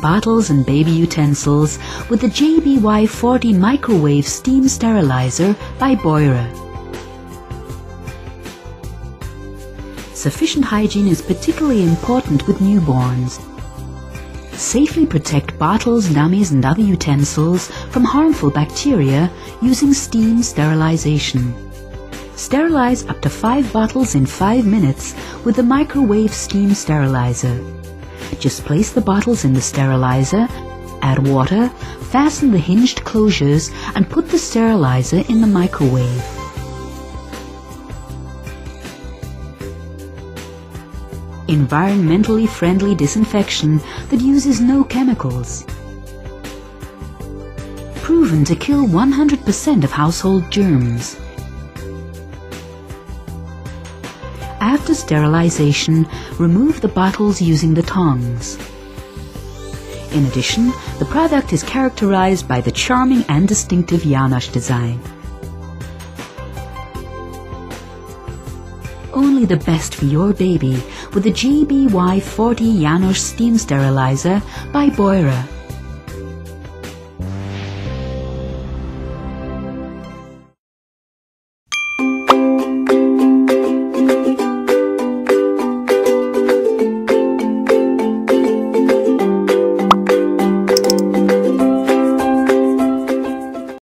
bottles and baby utensils with the JBY 40 Microwave Steam Sterilizer by Boira. Sufficient hygiene is particularly important with newborns. Safely protect bottles, dummies and other utensils from harmful bacteria using steam sterilization. Sterilize up to 5 bottles in 5 minutes with the microwave steam sterilizer. Just place the bottles in the sterilizer, add water, fasten the hinged closures and put the sterilizer in the microwave. Environmentally friendly disinfection that uses no chemicals. Proven to kill 100% of household germs. After sterilization, remove the bottles using the tongs. In addition, the product is characterized by the charming and distinctive Janosch design. Only the best for your baby with the JBY 40 Janosch Steam Sterilizer by Boira.